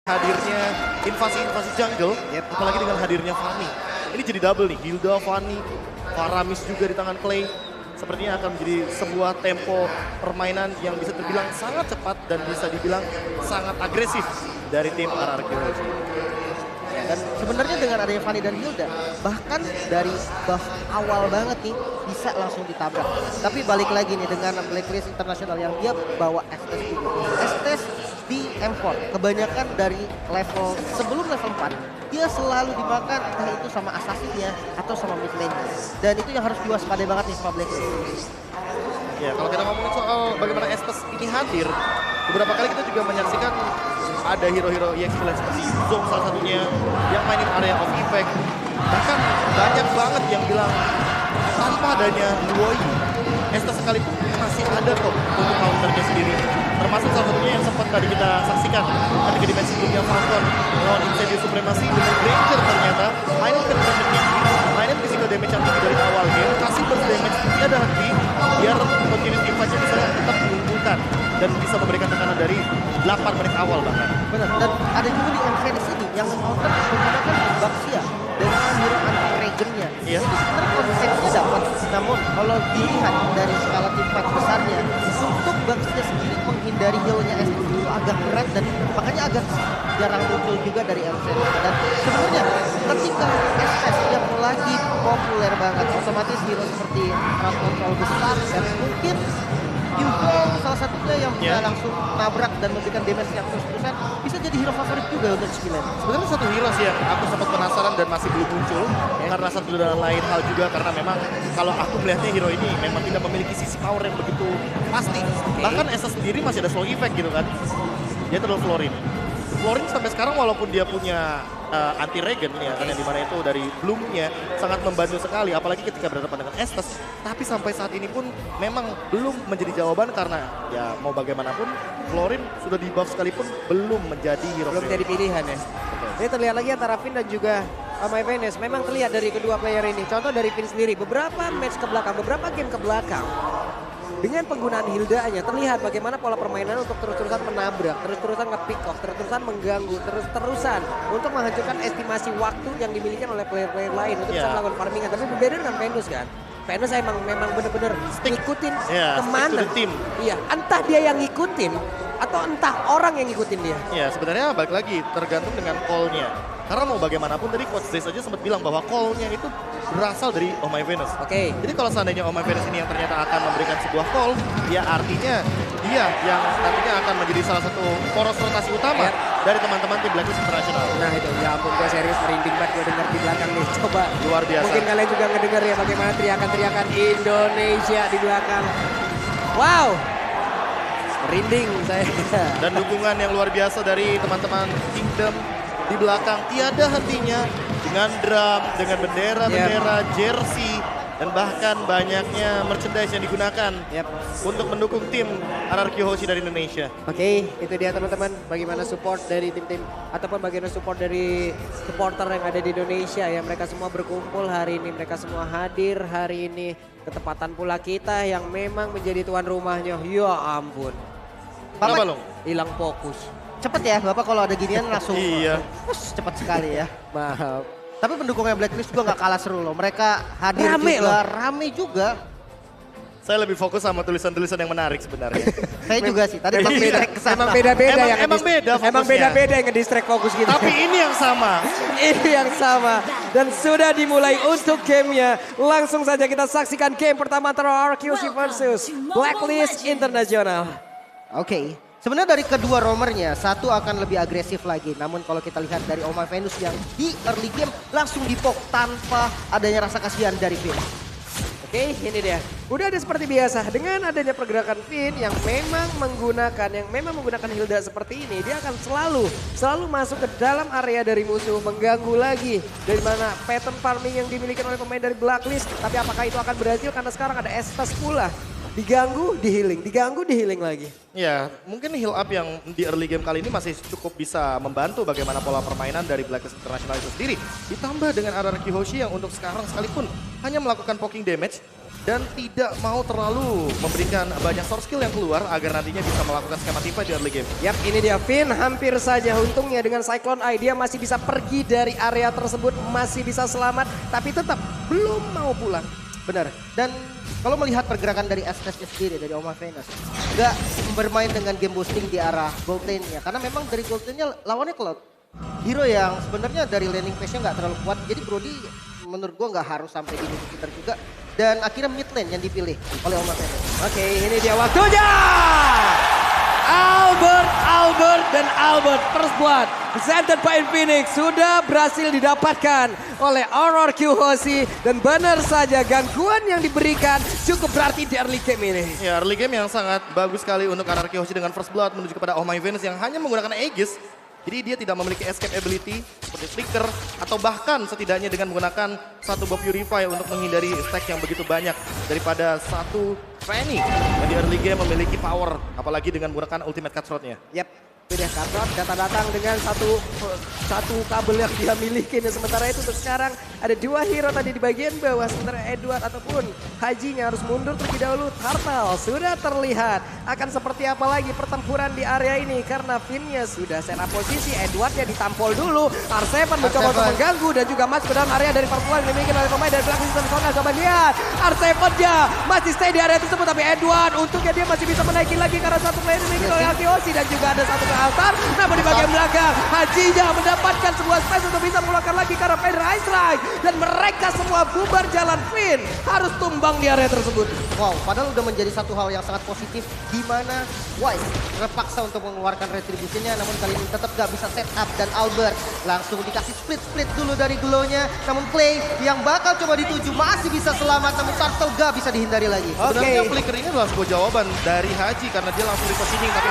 hadirnya invasi-invasi jungle, apalagi dengan hadirnya Fanny. Ini jadi double nih, Hilda, Fanny, Faramis juga di tangan Clay. Sepertinya akan menjadi sebuah tempo permainan yang bisa terbilang sangat cepat dan bisa dibilang sangat agresif dari tim RRQ. Dan sebenarnya dengan adanya Fanny dan Hilda, bahkan dari buff awal banget nih bisa langsung ditabrak. Tapi balik lagi nih dengan Blacklist Internasional yang dia bawa Estes juga. Estes di M4, kebanyakan dari level sebelum level 4, dia selalu dimakan entah itu sama assassinnya atau sama mid lane-nya. Dan itu yang harus diwaspadai banget nih sama Blacklist. Ya, kalau kita ngomongin soal bagaimana Estes ini hadir, beberapa kali kita juga menyaksikan ada hero-hero EX seperti Zong salah satunya yang mainin area of effect. Bahkan banyak banget yang bilang tanpa adanya Luoyi, Estes sekalipun masih ada kok untuk counternya sendiri. Termasuk salah satunya yang sempat tadi kita saksikan ketika di match sebelumnya Falcon melawan Incendio Supremacy dengan Granger ternyata mainin penetration tinggi, mainin physical damage yang tinggi dari awal game, kasih burst damage tiada henti biar continuous impact-nya bisa tetap mengumpulkan dan bisa memberikan tekanan dari 8 menit awal bahkan. Benar, dan ada juga di MVS ini yang counter menggunakan Baxia dengan hero anti-regen-nya. Iya. Sebenarnya konsepnya dapat, namun kalau dilihat dari skala tim fight besarnya, untuk Baxia sendiri menghindari heal-nya Estes itu agak berat dan makanya agak jarang muncul juga dari MVS. Dan sebenarnya ketika Estes yang lagi populer banget, otomatis hero seperti crowd control besar dan mungkin Hugo salah satunya yang bisa langsung nabrak dan memberikan damage yang terus-terusan bisa jadi hero favorit juga untuk Skillet. Sebenarnya satu hero sih yang aku sempat penasaran dan masih belum muncul karena satu dan lain hal juga karena memang kalau aku melihatnya hero ini memang tidak memiliki sisi power yang begitu pasti. Bahkan Estes sendiri masih ada slow effect gitu kan. Dia terlalu Florin. Florin sampai sekarang walaupun dia punya anti regen ya kan yang dimana itu dari Bloom-nya sangat membantu sekali apalagi ketika berhadapan dengan Estes, tapi sampai saat ini pun memang belum menjadi jawaban karena ya mau bagaimanapun Florin sudah di buff sekalipun belum menjadi hero. Belum jadi pilihan ya. Ini terlihat lagi antara Finn dan juga My Venus. Memang terlihat dari kedua player ini. Contoh dari Finn sendiri beberapa match ke belakang, beberapa game ke belakang. Dengan penggunaan Hilda-nya terlihat bagaimana pola permainan untuk terus-terusan menabrak, terus-terusan nge-pick off, terus-terusan mengganggu, terus-terusan untuk menghancurkan estimasi waktu yang dimiliki oleh player-player lain untuk bisa melakukan farmingan. Tapi berbeda dengan Venus kan. Venus memang benar-benar ngikutin kemana. Iya, entah dia yang ngikutin atau entah orang yang ngikutin dia. Ya sebenarnya balik lagi tergantung dengan call-nya. Karena mau bagaimanapun tadi Coach Zace aja sempat bilang bahwa call-nya itu berasal dari Oh My Venus. Oke. Jadi kalau seandainya Oh My Venus ini yang ternyata akan memberikan sebuah call, ya artinya dia yang nantinya akan menjadi salah satu poros rotasi utama dari teman-teman tim Blacklist Internasional. Nah itu, ya ampun gue serius merinding banget gue dengar di belakang nih. Coba. Luar biasa. Mungkin kalian juga ngedengar ya bagaimana teriakan-teriakan Indonesia di belakang. Wow. Merinding saya. Dan dukungan yang luar biasa dari teman-teman Kingdom di belakang tiada hentinya dengan drum, dengan bendera-bendera, jersey, dan bahkan banyaknya merchandise yang digunakan untuk mendukung tim RRQ Hoshi dari Indonesia. Oke, itu dia teman-teman bagaimana support dari tim-tim ataupun bagaimana support dari supporter yang ada di Indonesia ya. Mereka semua berkumpul hari ini, mereka semua hadir hari ini. Ketepatan pula kita yang memang menjadi tuan rumahnya. Ya ampun. Kenapa Long? Hilang fokus. Cepet ya Bapak kalau ada ginian langsung cepet sekali ya. Maaf. Tapi pendukungnya Blacklist juga nggak kalah seru loh. Mereka hadir rame juga. Saya lebih fokus sama tulisan-tulisan yang menarik sebenarnya. Saya juga sih. Tadi Emang beda-beda yang emang beda fokusnya. Emang beda-beda yang nge-distract fokus kita. Tapi ini yang sama. Ini yang sama. Dan sudah dimulai untuk gamenya. Langsung saja kita saksikan game pertama antara RQC versus Blacklist Internasional. Oke. Sebenarnya dari kedua roamernya, satu akan lebih agresif lagi. Namun kalau kita lihat dari Oh My Venus yang di early game langsung dipok tanpa adanya rasa kasihan dari Finn. Oke, ini dia. Udah ada seperti biasa dengan adanya pergerakan Finn yang memang menggunakan Hilda seperti ini, dia akan selalu masuk ke dalam area dari musuh, mengganggu lagi dari mana pattern farming yang dimiliki oleh pemain dari Blacklist. Tapi apakah itu akan berhasil karena sekarang ada Estes pula. Diganggu, di healing lagi. Ya, mungkin heal up yang di early game kali ini masih cukup bisa membantu bagaimana pola permainan dari Blacklist International itu sendiri. Ditambah dengan RRQ Hoshi yang untuk sekarang sekalipun hanya melakukan poking damage, dan tidak mau terlalu memberikan banyak source skill yang keluar agar nantinya bisa melakukan skema teamfight di early game. Yap, ini dia Finn hampir saja. Untungnya dengan Cyclone Eye dia masih bisa pergi dari area tersebut, masih bisa selamat, tapi tetap belum mau pulang. Benar. Dan kalau melihat pergerakan dari Estes sendiri, dari Oma Venus, nggak bermain dengan game boosting di arah gold lane-nya. Karena memang dari gold lane-nya lawannya Cloud. Hero yang sebenarnya dari laning phase-nya nggak terlalu kuat. Jadi Brody menurut gua nggak harus sampai di sekitar juga. Dan akhirnya mid lane yang dipilih oleh Oma Venus. Oke, ini dia waktunya. Albert first blood presented by Infinix sudah berhasil didapatkan oleh Aurora Hoshi, dan benar saja gangguan yang diberikan cukup berarti di early game ini. Ya, early game yang sangat bagus sekali untuk Aurora Hoshi dengan first blood menuju kepada Oh My Venus yang hanya menggunakan Aegis. Jadi dia tidak memiliki escape ability seperti Flicker atau bahkan setidaknya dengan menggunakan satu buff Purify untuk menghindari stack yang begitu banyak daripada satu Fanny yang di early game memiliki power, apalagi dengan menggunakan ultimate cutthroat-nya. Yap, beda Cutthroat datang dengan satu kabel yang dia miliki. Dan sementara itu untuk sekarang ada dua hero tadi di bagian bawah, sementara Edward ataupun Hajinya harus mundur terlebih dahulu. Turtle sudah terlihat akan seperti apa lagi pertempuran di area ini karena Finn-nya sudah set up posisi. Edwardnya ditampol dulu, R7 mencoba untuk mengganggu dan juga masuk ke dalam area dari pertempuran yang dimiliki oleh pemain dari belakang sistem Sona. Coba lihat, R7-nya masih stay di area tersebut, tapi Edward untungnya dia masih bisa menaiki lagi karena satu player dimiliki oleh Akioshi dan juga ada satu altar. Namun di bagian belakang Hajinya mendapatkan sebuah space untuk bisa mengeluarkan lagi karena Vader Ice Strike, dan mereka semua bubar jalan. Finn harus tumbang di area tersebut. Wow, padahal udah menjadi satu hal yang sangat positif di mana Wise terpaksa untuk mengeluarkan retribusinya, namun kali ini tetap gak bisa set up, dan Albert langsung dikasih split dulu dari glow-nya. Namun Clay yang bakal coba dituju masih bisa selamat, namun Turtle gak bisa dihindari lagi. Sebenarnya Flicker ini adalah sebuah jawaban dari Haji karena dia langsung repositioning, tapi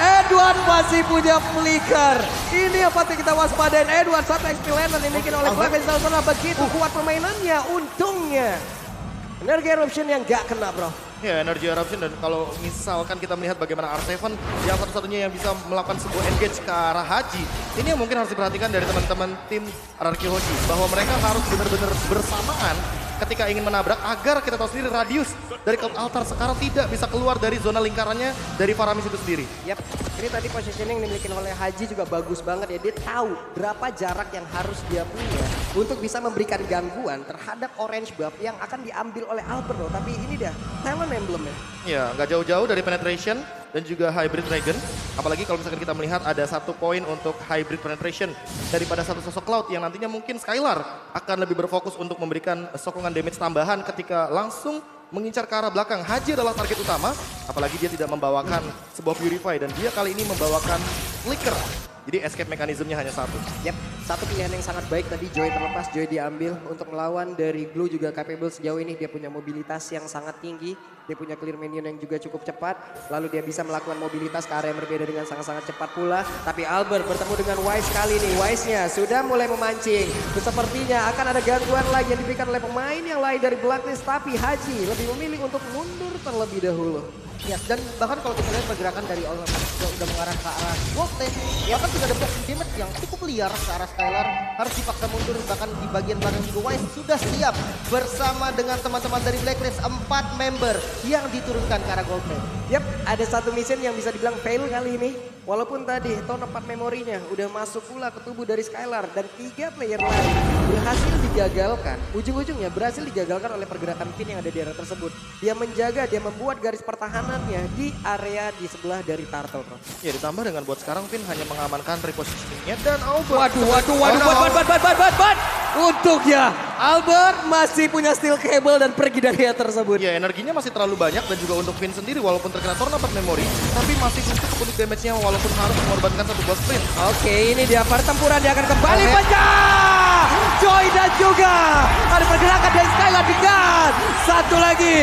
Edward masih punya flicker. Ini yang patut kita waspadain. Edward satu XP lane yang dimiliki oleh Cleven Salsona. Begitu kuat permainannya, untungnya Energy Eruption yang gak kena, bro. Ya, Energy Eruption, dan kalau misalkan kita melihat bagaimana R7 yang satu-satunya yang bisa melakukan sebuah engage ke arah Haji, ini yang mungkin harus diperhatikan dari teman-teman tim Aurora Hoshi, bahwa mereka harus benar-benar bersamaan ketika ingin menabrak agar kita tahu sendiri radius dari Cloud Altar sekarang tidak bisa keluar dari zona lingkarannya dari Faramis itu sendiri. Yap, ini tadi positioning yang dimiliki oleh Haji juga bagus banget ya. Dia tahu berapa jarak yang harus dia punya untuk bisa memberikan gangguan terhadap orange buff yang akan diambil oleh Alberto. Tapi ini dia talent emblemnya. Ya, nggak jauh-jauh dari penetration dan juga hybrid dragon. Apalagi kalau misalkan kita melihat ada satu poin untuk hybrid penetration daripada satu sosok Cloud yang nantinya mungkin Skylar akan lebih berfokus untuk memberikan sokongan damage tambahan ketika langsung mengincar ke arah belakang. Haji adalah target utama, apalagi dia tidak membawakan sebuah Purify dan dia kali ini membawakan Flicker. Jadi escape mekanismenya hanya satu. Yap, satu pilihan yang sangat baik tadi. Joy terlepas, Joy diambil untuk melawan dari Glue juga capable sejauh ini. Dia punya mobilitas yang sangat tinggi. Dia punya clear minion yang juga cukup cepat. Lalu dia bisa melakukan mobilitas ke area yang berbeda dengan sangat-sangat cepat pula. Tapi Albert bertemu dengan Wise kali ini. Wise-nya sudah mulai memancing. Sepertinya akan ada gangguan lagi yang diberikan oleh pemain yang lain dari Blacklist. Tapi Haji lebih memilih untuk mundur terlebih dahulu. Ya, dan bahkan kalau kita lihat pergerakan dari All udah mengarah ke arah gold lane, bahkan sudah ada box damage yang cukup liar ke arah Skylar, harus dipaksa mundur. Bahkan di bagian belakang juga Wise sudah siap bersama dengan teman-teman dari Blacklist, 4 member yang diturunkan ke arah gold lane. Yap, ada satu mission yang bisa dibilang fail kali ini. Walaupun tadi Tone 4 memorinya udah masuk pula ke tubuh dari Skylar dan 3 player lain berhasil digagalkan. Ujung-ujungnya berhasil digagalkan oleh pergerakan Finn yang ada di area tersebut. Dia menjaga, dia membuat garis pertahanannya di area di sebelah dari Turtle, bro. Ya, ditambah dengan buat sekarang Finn hanya mengamankan repositioningnya dan Waduh. Untuknya Albert masih punya steel cable dan pergi dari area tersebut. ya, energinya masih terlalu banyak dan juga untuk Finn sendiri walaupun terkena Torn 4 memori, tapi masih cukup untuk damage-nya walaupun harus mengorbankan satu buah sprint. Oke, ini dia pertempuran, dia akan kembali pecah. Joy dan juga ada pergerakan dari Skylar dengan satu lagi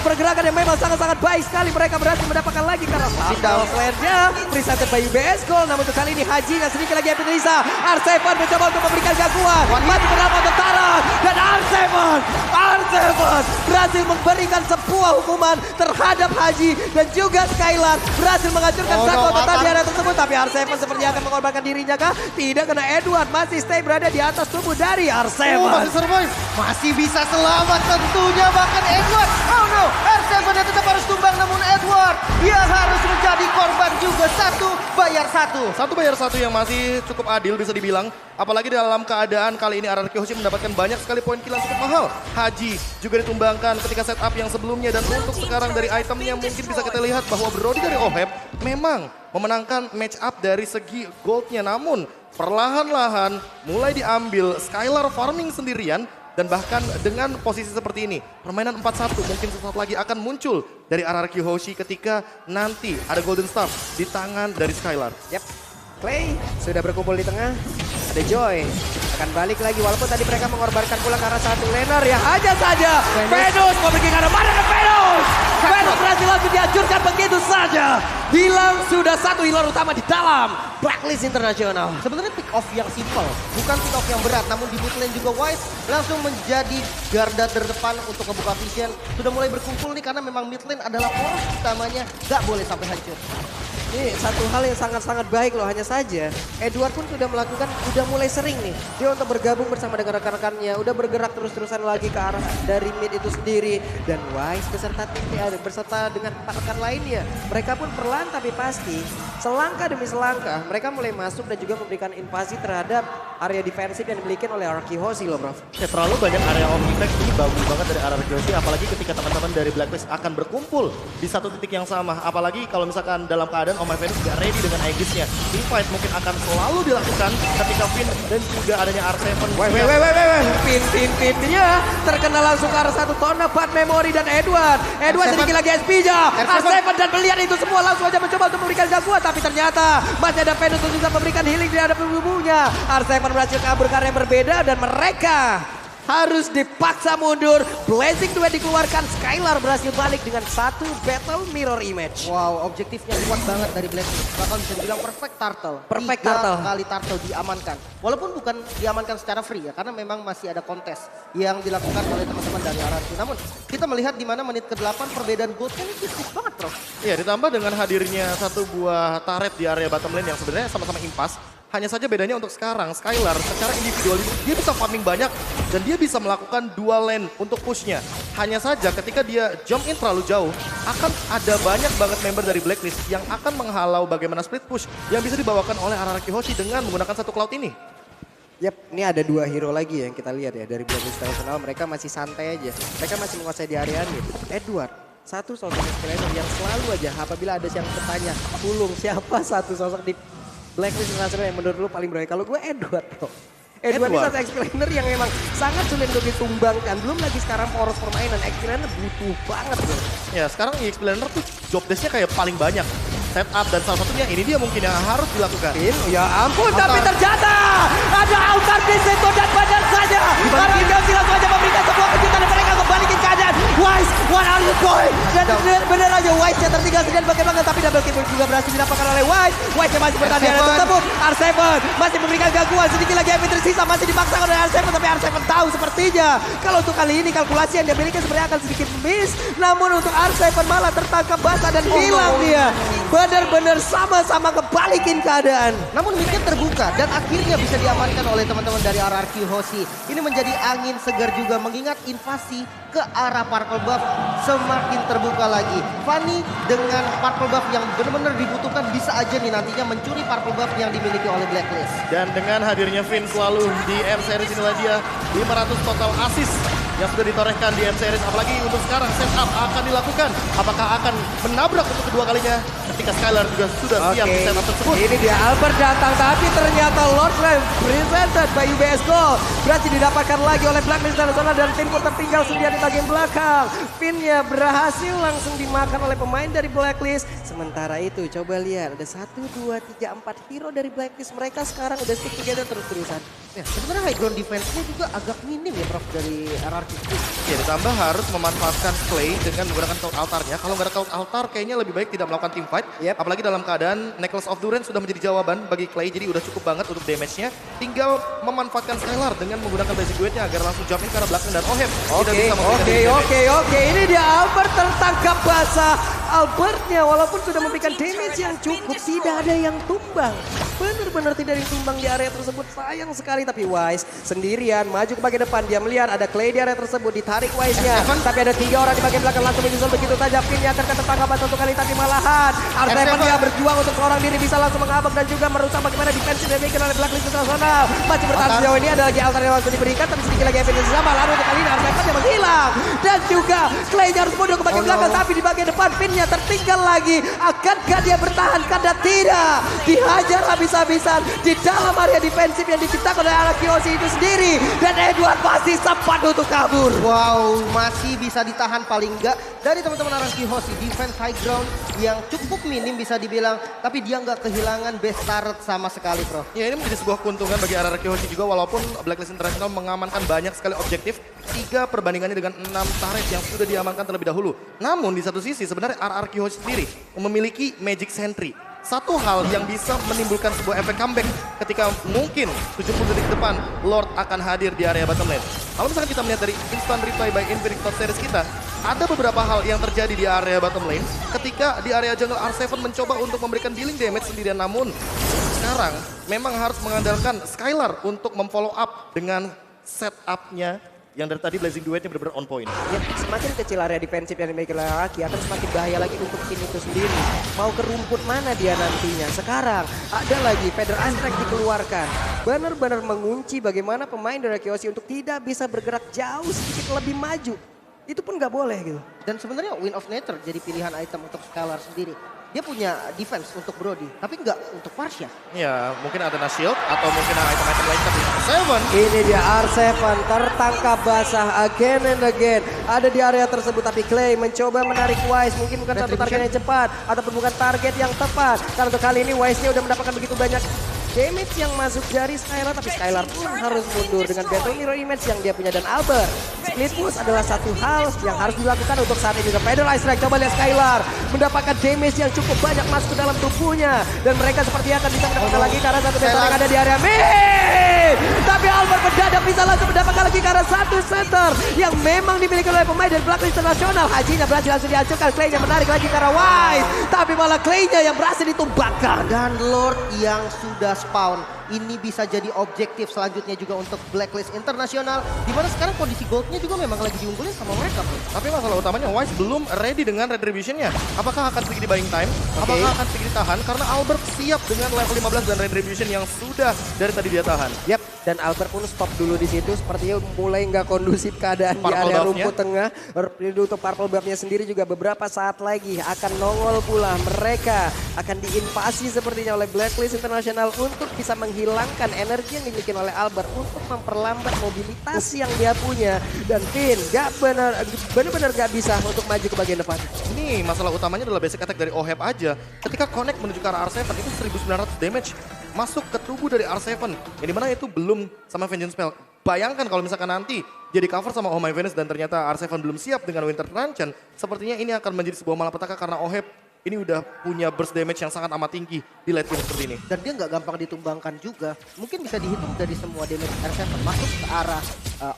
pergerakan yang memang sangat-sangat baik sekali. Mereka berhasil mendapatkan lagi karena down flare-nya presented by UBS Gold. Namun untuk kali ini Hajinya sedikit lagi Epic Lisa. R7 mencoba untuk memberikan gangguan. Mati berapa untuk Taran dan R7 R7 berhasil memberikan sebuah hukuman terhadap Haji dan juga Skylar. Berhasil menghancurkan satu total di area tersebut. Tapi R7 sepertinya akan mengorbankan dirinya kah? Tidak, karena Edward masih stay berada di atas tubuh dari R7. Masih survive. Masih bisa selamat tentunya, bahkan Edward. Oh no, R7 tetap harus tumbang, namun Edward dia harus menjadi korban juga. 1 bayar 1. 1 bayar 1 yang masih cukup adil bisa dibilang. Apalagi dalam keadaan kali ini RRQ Hoshi mendapatkan banyak sekali poin kill yang cukup mahal. Haji juga ditumbangkan ketika setup yang sebelumnya. Dan untuk sekarang dari itemnya mungkin bisa kita lihat bahwa Brody dari Oheb memang memenangkan match up dari segi goldnya. Namun perlahan-lahan mulai diambil Skylar farming sendirian. Dan bahkan dengan posisi seperti ini, permainan 4-1 mungkin sesaat lagi akan muncul dari RRQ Hoshi ketika nanti ada Golden Staff di tangan dari Skylar. Yap, Clay sudah berkumpul di tengah. Ada Joy akan balik lagi walaupun tadi mereka mengorbankan pula karena satu laner ya hanya saja. Venus mau pergi ke arah mana ke Venus? Venus berhasil langsung dihancurkan begitu saja. Hilang sudah satu healer utama di dalam Blacklist Internasional. Sebenarnya pick off yang simple, bukan pick off yang berat. Namun di mid lane juga Wise langsung menjadi garda terdepan untuk membuka vision. Sudah mulai berkumpul nih karena memang mid lane adalah poros utamanya. Gak boleh sampai hancur. Ini satu hal yang sangat-sangat baik loh, hanya saja Edward pun sudah melakukan, udah mulai sering nih dia untuk bergabung bersama dengan rekan-rekannya, udah bergerak terus-terusan lagi ke arah dari mid itu sendiri. Dan Wise beserta beserta dengan rekan lainnya, mereka pun perlahan tapi pasti selangkah demi selangkah mereka mulai masuk dan juga memberikan invasi terhadap area defensif yang dimiliki oleh RRQ Hoshi loh bro. Ya, terlalu banyak area of impact ini bagus banget dari RRQ Hoshi, apalagi ketika teman-teman dari Blacklist akan berkumpul di satu titik yang sama. Apalagi kalau misalkan dalam keadaan Oh My Venus gak ready dengan Aegis-nya. Teamfight mungkin akan selalu dilakukan ketika Finn dan juga adanya R7. Pin-pinnya terkena langsung ke arah satu Tona, Bad Memory dan Edward. Edward sedikit lagi SP-nya. R7 dan melihat itu semua langsung aja mencoba untuk memberikan gangguan. Tapi ternyata masih ada Venus untuk bisa memberikan healing di hadapan tubuhnya. R7 berhasil kabur karena yang berbeda dan mereka harus dipaksa mundur. Blazing Duet dikeluarkan, Skylar berhasil balik dengan satu battle mirror image. Wow, objektifnya kuat banget dari Blacklist. Bahkan bisa dibilang perfect turtle. Perfect 3 turtle. kali turtle diamankan. Walaupun bukan diamankan secara free ya, karena memang masih ada kontes yang dilakukan oleh teman-teman dari RRQ. Namun kita melihat di mana menit ke-8 perbedaan goldnya ini tipis banget bro. Iya, ditambah dengan hadirnya satu buah turret di area bottom lane yang sebenarnya sama-sama impas. Hanya saja bedanya untuk sekarang, Skylar secara individual dia bisa farming banyak dan dia bisa melakukan dual lane untuk pushnya. Hanya saja ketika dia jump in terlalu jauh, akan ada banyak banget member dari Blacklist yang akan menghalau bagaimana split push yang bisa dibawakan oleh RRQ Hoshi dengan menggunakan satu cloud ini. Yap, ini ada 2 hero lagi yang kita lihat ya dari Blacklist International. Mereka masih santai aja, mereka masih menguasai di area ini. Edward, satu sosok inspirator yang selalu aja apabila ada yang bertanya, Pulung siapa satu sosok di Blacklist International yang menurut lu paling berani? Kalau gue Edward bro. Edward ini satu explainer yang memang sangat sulit untuk ditumbangkan. Belum lagi sekarang poros permainan, explainer butuh banget bro. Ya sekarang explainer tuh job desk-nya kayak paling banyak. Setup dan salah satunya ini dia mungkin yang harus dilakukan. Ya ampun, tapi ternyata ada altar di situ dan benar saja. Karena Gauzy langsung aja memberikan sebuah kejutan dan mereka kembalikan keadaan. Wise, what are you doing? Dan benar aja Wise yang tertinggal sendirian bagaimana, tapi double kill juga berhasil didapatkan oleh Wise. Wise yang masih bertahan di area tersebut. R7 masih memberikan gangguan, sedikit lagi MP tersisa masih dipaksakan oleh R7, tapi R7 tahu sepertinya kalau untuk kali ini kalkulasi yang dia miliki sebenarnya akan sedikit miss. Namun untuk R7 malah tertangkap basah dan hilang dia. Benar-benar sama-sama kebalikin keadaan. Namun midnya terbuka dan akhirnya bisa diamankan oleh teman-teman dari RRQ Hoshi. Ini menjadi angin segar juga mengingat invasi ke arah Purple Buff semakin terbuka lagi. Fanny dengan Purple Buff yang benar-benar dibutuhkan bisa aja nih nantinya mencuri Purple Buff yang dimiliki oleh Blacklist. Dan dengan hadirnya Finn selalu di M-Series inilah dia 500 total assist yang sudah ditorehkan di M-Series. Apalagi untuk sekarang setup akan dilakukan. Apakah akan menabrak untuk kedua kalinya ketika Skylar juga sudah siap di setup tersebut. Ini dia Albert datang, tapi ternyata Lord Flame presented by UBS Gold berhasil didapatkan lagi oleh Blacklist International dan tim pun tertinggal sendiri di bagian belakang. Pinnya berhasil langsung dimakan oleh pemain dari Blacklist. Sementara itu coba lihat ada 1, 2, 3, 4 hero dari Blacklist. Mereka sekarang udah stick together terus-terusan. Ya, sebenarnya high ground defense-nya juga agak minim ya Prof dari RRQ. Ya ditambah harus memanfaatkan Clay dengan menggunakan cloud altarnya. Kalau nggak ada cloud altar kayaknya lebih baik tidak melakukan team fight. Yep. Apalagi dalam keadaan Necklace of Duren sudah menjadi jawaban bagi Clay, jadi udah cukup banget untuk damage-nya. Tinggal memanfaatkan Skylar dengan menggunakan basic duetnya agar langsung jump in ke arah belakang dan Oheb tidak bisa memberikan damage. Oke. Ini dia Albert tertangkap basah. Albertnya walaupun sudah memberikan damage yang cukup, tidak ada yang tumbang. Benar-benar tidak ada yang tumbang di area tersebut. Sayang sekali, tapi Wise sendirian maju ke bagian depan. Dia melihat ada Clay di area tersebut, ditarik Wise-nya. Tapi ada 3 orang di bagian belakang langsung menyusul begitu saja. Finn-nya akan tertangkap satu kali, tapi malahan Arseven dia berjuang untuk seorang diri bisa langsung mengabak dan juga merusak bagaimana defense yang dimiliki oleh Blacklist Internasional. Masih bertahan sejauh ini, ada lagi altar yang langsung diberikan, tapi sedikit lagi efisiensi sama. Lalu untuk kali ini Arseven yang menghilang. Dan juga Clay-nya harus mundur ke bagian belakang, tapi di bagian depan Finn-nya tertinggal lagi. Akankah dia bertahan? Karena tidak. Dihajar habis-habisan di dalam area defensif yang diciptakan oleh Arakiyoshi itu sendiri. Dan Edward masih sempat untuk kabur. Wow, masih bisa ditahan paling enggak dari teman-teman Arakiyoshi. Defense high ground yang cukup minim bisa dibilang. Tapi dia nggak kehilangan base turret sama sekali, Bro. Ya, ini menjadi sebuah keuntungan bagi Arakiyoshi juga, walaupun Blacklist International mengamankan banyak sekali objektif. 3 perbandingannya dengan 6 turret yang sudah diamankan terlebih dahulu. Namun di satu sisi sebenarnya Arakiyoshi sendiri memiliki Magic Sentry. Satu hal yang bisa menimbulkan sebuah efek comeback ketika mungkin 70 detik depan Lord akan hadir di area bottom lane. Kalau misalkan kita melihat dari instant reply by Infinite Top Series kita, ada beberapa hal yang terjadi di area bottom lane ketika di area jungle R7 mencoba untuk memberikan dealing damage sendirian, namun sekarang memang harus mengandalkan Skylar untuk memfollow up dengan setup-nya yang dari tadi Blazing Duetnya benar-benar on point. Ya, semakin kecil area defensif yang dimiliki oleh Araki akan semakin bahaya lagi untuk tim itu sendiri. Mau ke rumput mana dia nantinya? Sekarang ada lagi Feather Aspect dikeluarkan. Benar-benar mengunci bagaimana pemain dari Arakiyoshi untuk tidak bisa bergerak jauh sedikit lebih maju. Itu pun nggak boleh gitu. Dan sebenarnya Wind of Nature jadi pilihan item untuk Skylar sendiri. Dia punya defense untuk Brody, tapi nggak untuk Parsia. Ya, mungkin ada shield atau mungkin item-item lain, tapi Seven. Ini dia R7 tertangkap basah again and again. Ada di area tersebut, tapi Clay mencoba menarik Wise. Mungkin bukan satu target yang cepat ataupun bukan target yang tepat. Karena untuk kali ini Wise-nya udah mendapatkan begitu banyak damage yang masuk dari Skylar, tapi Skylar pun harus mundur dengan Battle Mirror Image yang dia punya. Dan Albert, split push adalah satu hal yang harus dilakukan untuk saat ini juga. Feather Strike, coba lihat Skylar mendapatkan damage yang cukup banyak masuk ke dalam tubuhnya. Dan mereka seperti akan bisa mendapatkan lagi karena satu center yang ada di area mid. Tapi Albert mendadak bisa langsung mendapatkan lagi karena satu center yang memang dimiliki oleh pemain dari Blacklist International. Hajinya berhasil langsung dihancurkan, Clay-nya menarik lagi karena Wise. Tapi malah Clay-nya yang berhasil ditumbangkan. Dan Lord yang sudah spawn. Ini bisa jadi objektif selanjutnya juga untuk Blacklist International. Dimana sekarang kondisi goldnya juga memang lagi diunggulin sama mereka, Bro. Tapi masalah utamanya Wise belum ready dengan Retribution-nya. Apakah akan sedikit di buying time? Apakah akan sedikit ditahan? Karena Albert siap dengan level 15 dan Retribution yang sudah dari tadi dia tahan. Yap, dan Albert pun stop dulu di situ. Sepertinya mulai nggak kondusif keadaan di Purple area buff-nya. rumput tengah. Untuk Purple Buff-nya sendiri juga beberapa saat lagi akan nongol pula. Mereka akan diinvasi sepertinya oleh Blacklist International untuk bisa menghilangkan energi yang dimiliki oleh Albert untuk memperlambat mobilitas yang dia punya. Dan Finn gak benar-benar gak bisa untuk maju ke bagian depan. Ini masalah utamanya adalah basic attack dari Oheb aja. Ketika connect menuju ke arah R7 itu 1900 damage masuk ke tubuh dari R7. Yang dimana itu belum sama Vengeance Spell. Bayangkan kalau misalkan nanti jadi cover sama Oh My Venus dan ternyata R7 belum siap dengan Winter Truncheon. Sepertinya ini akan menjadi sebuah malapetaka karena Oheb ini udah punya burst damage yang sangat amat tinggi di late game seperti ini. Dan dia nggak gampang ditumbangkan juga. Mungkin bisa dihitung dari semua damage R7 masuk ke arah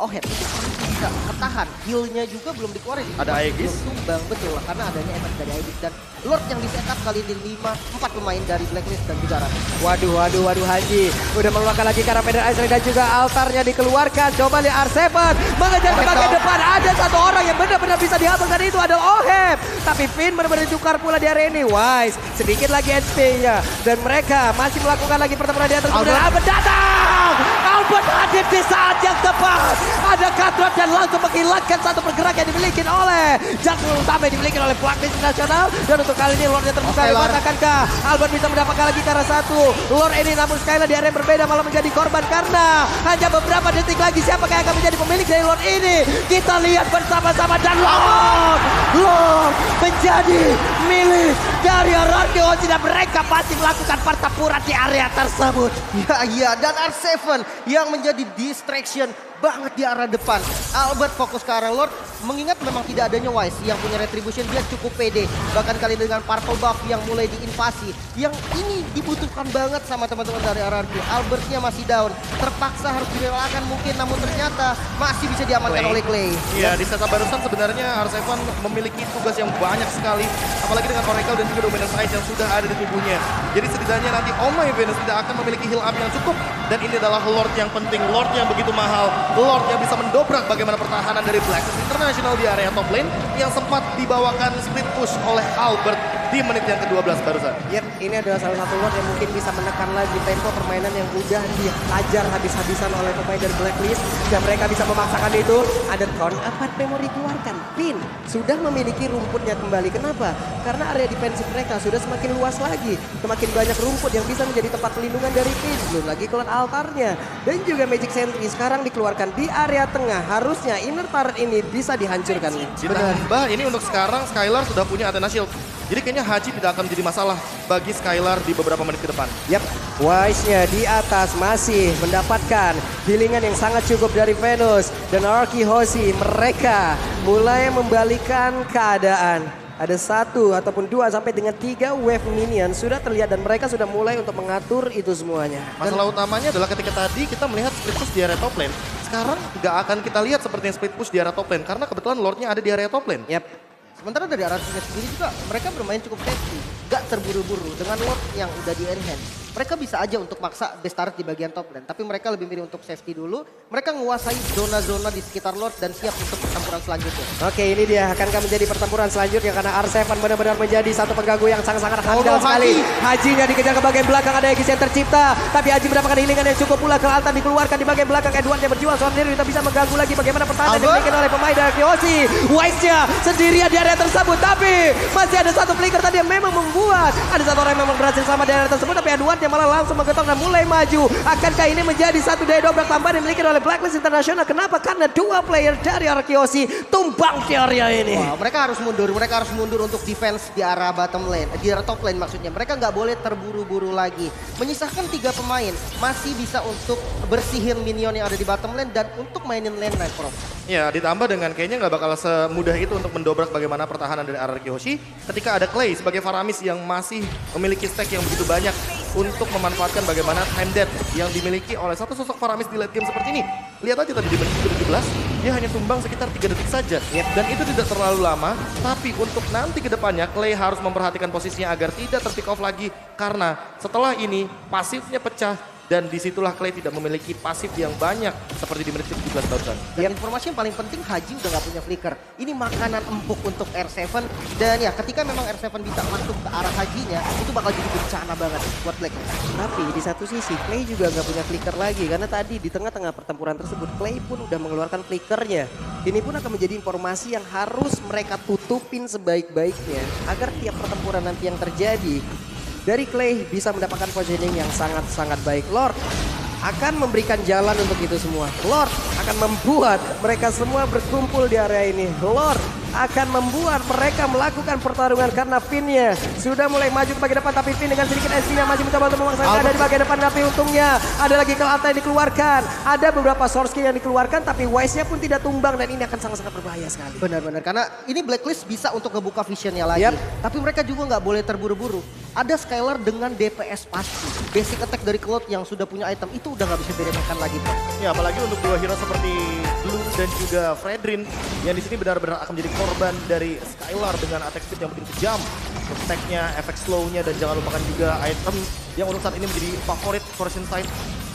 Oheb. Itu bisa ketahan. Heal-nya juga belum dikeluarin. Ada Aegis. Belum tumbang, betul lah. Karena adanya efek dari Aegis. Dan Lord yang di setup kali ini 4 pemain dari Blacklist dan juga Rara. Waduh Haji. Udah mengeluarkan lagi karena Feather Ice dan juga altarnya dikeluarkan. Coba lihat R7 mengejar ke bagian depan. Ada satu orang yang benar-benar bisa dihabis dan itu adalah Oheb. Tapi Finn benar-benar ditukar pula di area ini. Wise sedikit lagi HP-nya. Dan mereka masih melakukan lagi pertempuran di atas. Kemudian Albert datang. Albert hadir di saat yang tepat. Ada Cutthroat dan langsung menghilangkan satu pergerakan yang dimiliki oleh jungle utama yang dimiliki oleh Blacklist Nasional. Dan untuk kali ini Lordnya terbuka lebar. Akankah Albert bisa mendapatkan lagi karena satu Lord ini, namun Skylar di area yang berbeda malah menjadi korban karena hanya beberapa detik lagi siapakah yang akan menjadi pemilik dari Lord ini. Kita lihat bersama-sama dan Lord menjadi milik dari Arakiyoshi dan mereka pasti melakukan pertempuran di area tersebut. Ya, dan R7 yang menjadi distraction banget di arah depan. Albert fokus ke arah Lord, mengingat memang tidak adanya Wise yang punya retribution, dia cukup pede. Bahkan kali dengan purple buff yang mulai diinvasi, yang ini dibutuhkan banget sama teman-teman dari RRQ. Albertnya masih down, terpaksa harus direlakan mungkin, namun ternyata masih bisa diamankan oleh Clay. Iya, di setup barusan sebenarnya R7 memiliki tugas yang banyak sekali, apalagi dengan Oracle dan juga Dominance Ice yang sudah ada di tubuhnya. Jadi setidaknya nanti Oh My Venus tidak akan memiliki heal up yang cukup, dan ini adalah Lord yang penting, Lord yang begitu mahal, Lord yang bisa mendobrak bagaimana pertahanan dari Blacklist International di area top lane yang sempat dibawakan split push oleh Albert di menit yang ke-12 barusan. Yep, ini adalah salah satu Lord yang mungkin bisa menekan lagi tempo permainan yang udah dihajar habis-habisan oleh pemain dari Blacklist. Dan mereka bisa memaksakan itu. Ada Con, apa memori keluarkan. Pin sudah memiliki rumputnya kembali. Kenapa? Karena area defensif mereka sudah semakin luas lagi. Semakin banyak rumput yang bisa menjadi tempat pelindungan dari Pin. Belum lagi keluar altarnya. Dan juga Magic Sentry sekarang dikeluarkan di area tengah. Harusnya inner turret ini bisa dihancurkan. Ditambah ini untuk sekarang Skylar sudah punya Athena Shield. Jadi kayaknya Haji tidak akan menjadi masalah bagi Skylar di beberapa menit ke depan. Yap, Wise-nya di atas masih mendapatkan healingan yang sangat cukup dari Venus. Dan Arky Hoshi, mereka mulai membalikan keadaan. Ada 1 ataupun 2 sampai dengan 3 wave minion sudah terlihat dan mereka sudah mulai untuk mengatur itu semuanya. Masalah utamanya adalah ketika tadi kita melihat split push di area top lane. Sekarang nggak akan kita lihat seperti yang split push di area top lane karena kebetulan Lordnya ada di area top lane. Yap. Sementara dari RRQ sendiri juga mereka bermain cukup safety, gak terburu-buru dengan Lord yang udah di early hand. Mereka bisa aja untuk maksa best turret di bagian top lane, tapi mereka lebih milih untuk safety dulu. Mereka menguasai zona-zona di sekitar Lord dan siap untuk pertempuran selanjutnya. Oke, ini dia akankah menjadi pertempuran selanjutnya karena R7 benar-benar menjadi satu pengganggu yang sangat-sangat handal sekali. Hajinya dikejar ke bagian belakang, ada Aegis yang tercipta, tapi Haji mendapatkan healingan yang cukup pula. Ke altar dikeluarkan di bagian belakang, Edward yang berjuang seorang diri, bisa mengganggu lagi bagaimana pertahanan yang dimiliki oleh pemain dari Kyoshi. Wise-nya sendirian di area tersebut, tapi masih ada satu flicker tadi yang memang membuat ada satu orang yang memang berhasil sama di area tersebut, tapi Edward yang malah langsung menggetok dan mulai maju. Akankah ini menjadi satu daya dobrak tambahan yang dimiliki oleh Blacklist International? Kenapa? Karena 2 player dari Kyoshi tumbang di area ini. Wow, mereka harus mundur untuk defense di arah bottom lane, di arah top lane maksudnya. Mereka nggak boleh terburu-buru lagi. Menyisakan 3 pemain masih bisa untuk bersihin minion yang ada di bottom lane dan untuk mainin lane night Prof. Ya, ditambah dengan kayaknya nggak bakal semudah itu untuk mendobrak bagaimana pertahanan dari RRQ Hoshi ketika ada Clay sebagai Faramis yang masih memiliki stack yang begitu banyak untuk memanfaatkan bagaimana time death yang dimiliki oleh satu sosok Faramis di late game seperti ini. Lihat aja tadi di menit ke-17, dia hanya tumbang sekitar 3 detik saja. Dan itu tidak terlalu lama, tapi untuk nanti ke depannya Clay harus memperhatikan posisinya agar tidak terpick off lagi. Karena setelah ini pasifnya pecah. Dan disitulah Clay tidak memiliki pasif yang banyak seperti di menit ke-17 barusan. Dan informasi yang paling penting, Haji udah gak punya flicker. Ini makanan empuk untuk R7. Dan ya ketika memang R7 bisa masuk ke arah Hajinya, itu bakal jadi bencana banget buat Blacklist. Tapi di satu sisi Clay juga nggak punya flicker lagi karena tadi di tengah-tengah pertempuran tersebut Clay pun udah mengeluarkan flickernya. Ini pun akan menjadi informasi yang harus mereka tutupin sebaik-baiknya agar tiap pertempuran nanti yang terjadi dari Clay bisa mendapatkan positioning yang sangat-sangat baik. Lord akan memberikan jalan untuk itu semua. Lord akan membuat mereka semua berkumpul di area ini. Lord akan membuat mereka melakukan pertarungan karena Finn-nya sudah mulai maju ke bagian depan, tapi Finn dengan sedikit SC-nya masih mencoba untuk memaksakan dari bagian depan, tapi untungnya ada lagi ke altar yang dikeluarkan. Ada beberapa source key yang dikeluarkan, tapi Wise-nya pun tidak tumbang dan ini akan sangat-sangat berbahaya sekali. Benar-benar, karena ini Blacklist bisa untuk ngebuka visionnya lagi. Tapi mereka juga nggak boleh terburu-buru. Ada Skylar dengan DPS pasti. Basic attack dari Cloud yang sudah punya item itu udah nggak bisa diremehkan lagi, Bro. Ya, apalagi untuk 2 hero seperti Blue dan juga Fredrin yang di sini benar-benar akan menjadi korban dari Skylar dengan attack speed yang begitu kejam. Attack-nya, efek slow-nya, dan jangan lupakan juga item yang untuk saat ini menjadi favorit Fortune Sight.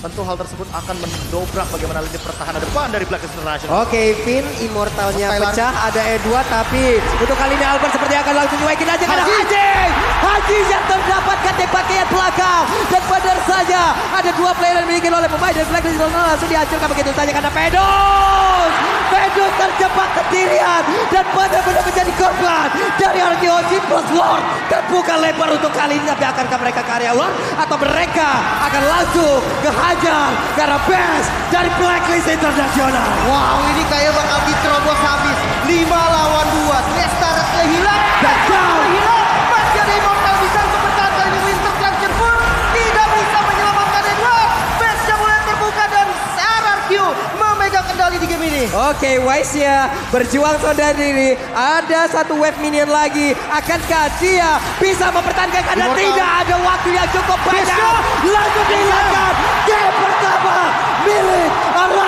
Tentu hal tersebut akan mendobrak bagaimana lini pertahanan depan dari Blacklist International. Oke, Finn immortalnya pecah, ada Edward, tapi untuk kali ini Albert seperti akan langsung nyuekin aja karena Haji yang terdapatkan di bagian belakang. Dan benar saja ada 2 player yang dimiliki oleh pemain dari Blacklist International langsung dihancurkan begitu saja karena Pedus terjebak sendirian dan benar-benar menjadi korban dari Arkeologi plus Lord. Terbuka lebar untuk kali ini, tapi akankah mereka ke area Lord atau mereka akan langsung ke karena best dari Blacklist International. Wow, ini kayak bakal diterobos habis. 5 lawan 2. Lestaret hilang. Dan hilang. Masih ada Immortal bisa untuk bertahan kali ini. Winter Clutcher pun tidak bisa menyelamatkan Edward. Best yang mulai terbuka dan RRQ memegang kendali di game ini. Oke, Wise-nya berjuang saudara diri. Ada satu wave minion lagi. Akankah dia bisa mempertahankan karena Immortal. tidak ada waktu yang cukup banyak. Langsung dihilangkan. Game pertama milik RRQ.